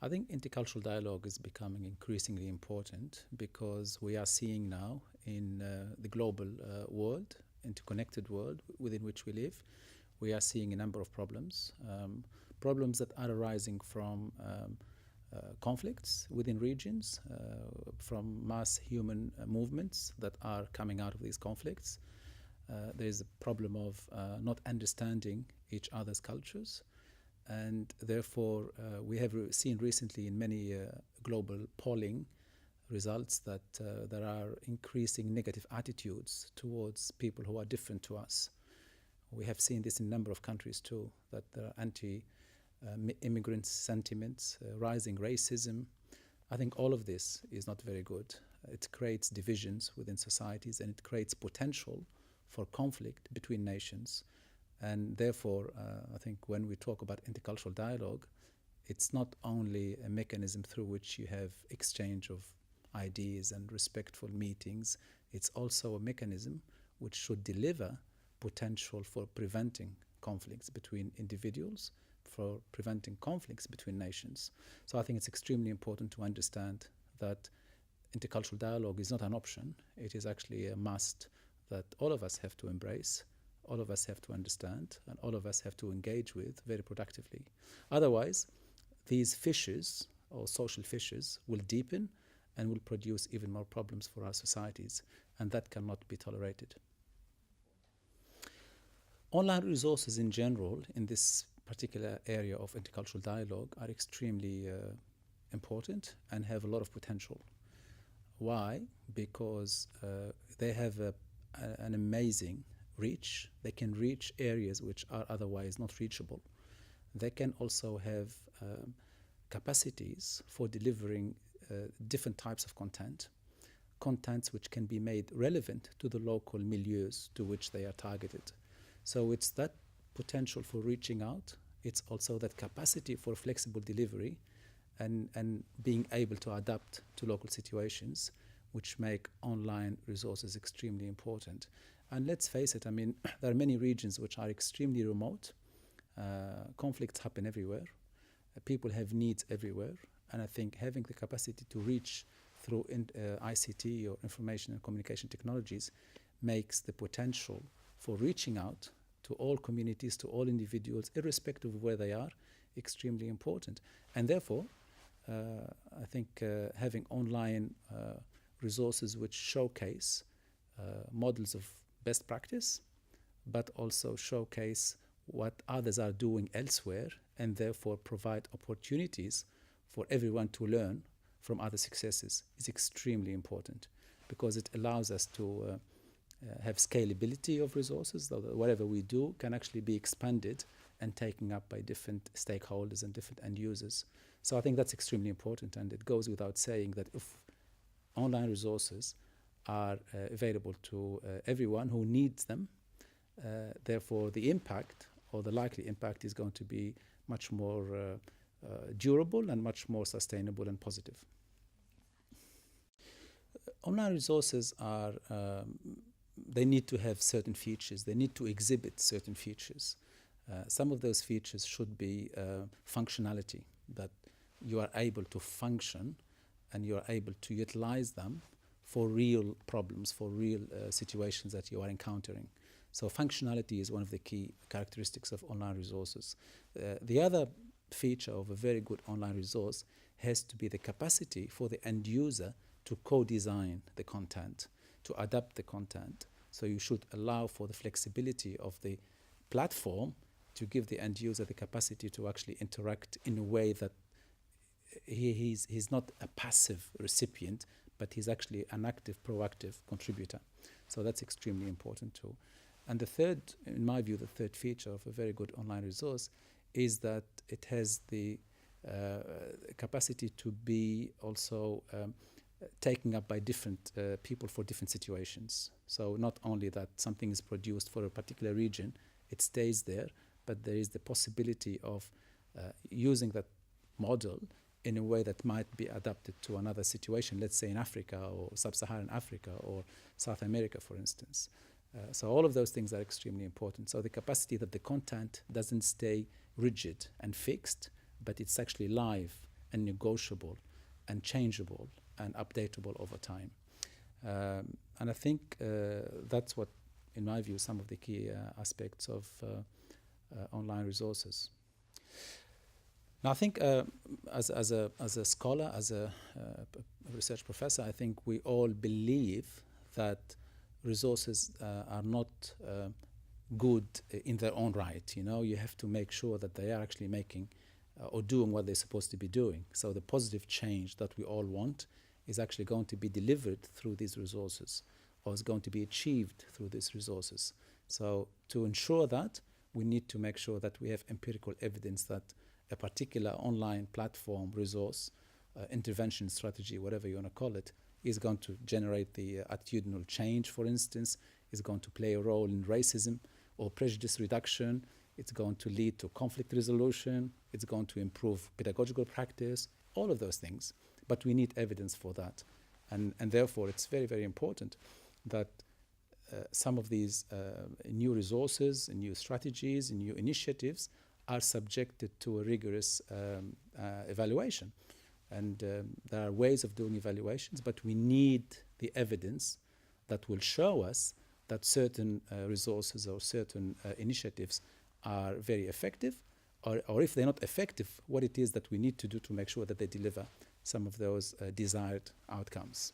I think intercultural dialogue is becoming increasingly important because we are seeing now in the global world, interconnected world within which we live, we are seeing a number of problems. Problems that are arising from conflicts within regions, from mass human movements that are coming out of these conflicts. There is a problem of not understanding each other's cultures, and therefore we have seen recently in many global polling results that there are increasing negative attitudes towards people who are different to us. We have seen this in a number of countries too, that there are anti-immigrant sentiments, rising racism. I think all of this is not very good. It creates divisions within societies, and it creates potential for conflict between nations. And therefore, I think when we talk about intercultural dialogue, it's not only a mechanism through which you have exchange of ideas and respectful meetings, it's also a mechanism which should deliver potential for preventing conflicts between individuals, for preventing conflicts between nations. So I think it's extremely important to understand that intercultural dialogue is not an option. It is actually a must that all of us have to embrace, all of us have to understand, and all of us have to engage with very productively. Otherwise, these fissures or social fissures will deepen and will produce even more problems for our societies, and that cannot be tolerated. Online resources in general in this particular area of intercultural dialogue are extremely important and have a lot of potential. Why? Because they have an amazing reach. They can reach areas which are otherwise not reachable. They can also have capacities for delivering different types of contents which can be made relevant to the local milieus to which they are targeted. So it's that potential for reaching out. It's also that capacity for flexible delivery and being able to adapt to local situations, which make online resources extremely important. And let's face it, I mean, there are many regions which are extremely remote. Conflicts happen everywhere. People have needs everywhere. And I think having the capacity to reach through ICT or information and communication technologies makes the potential for reaching out to all communities, to all individuals, irrespective of where they are, extremely important. And therefore, I think having online resources which showcase models of best practice, but also showcase what others are doing elsewhere, and therefore provide opportunities for everyone to learn from other successes is extremely important, because it allows us to have scalability of resources, so that whatever we do can actually be expanded and taken up by different stakeholders and different end users. So I think that's extremely important, and it goes without saying that if online resources are available to everyone who needs them, therefore the impact or the likely impact is going to be much more durable and much more sustainable and positive. Online resources are they need to have certain features. They need to exhibit certain features. Some of those features should be functionality, that you are able to function and you are able to utilize them for real problems, for real situations that you are encountering. So functionality is one of the key characteristics of online resources. The other feature of a very good online resource has to be the capacity for the end user to co-design the content, to adapt the content. So you should allow for the flexibility of the platform to give the end user the capacity to actually interact in a way that he's not a passive recipient, but he's actually an active, proactive contributor. So that's extremely important too. And the third, in my view, the third feature of a very good online resource is that it has the capacity to be also taken up by different people for different situations. So not only that something is produced for a particular region, it stays there, but there is the possibility of using that model in a way that might be adapted to another situation, let's say in Africa or sub-Saharan Africa or South America, for instance. So all of those things are extremely important. So the capacity that the content doesn't stay rigid and fixed, but it's actually live and negotiable and changeable and updatable over time. And I think that's what, in my view, some of the key aspects of online resources. Now, I think as a scholar, as a research professor, I think we all believe that resources are not good in their own right. You know, you have to make sure that they are actually making or doing what they're supposed to be doing. So the positive change that we all want is actually going to be delivered through these resources, or is going to be achieved through these resources. So to ensure that, we need to make sure that we have empirical evidence that a particular online platform, resource, intervention strategy, whatever you want to call it, is going to generate the attitudinal change, for instance, is going to play a role in racism or prejudice reduction, it's going to lead to conflict resolution, it's going to improve pedagogical practice, all of those things. But we need evidence for that. And therefore, it's very, very important that some of these new resources, new strategies, new initiatives are subjected to a rigorous evaluation. And there are ways of doing evaluations, but we need the evidence that will show us that certain resources or certain initiatives are very effective, or if they're not effective, what it is that we need to do to make sure that they deliver some of those desired outcomes.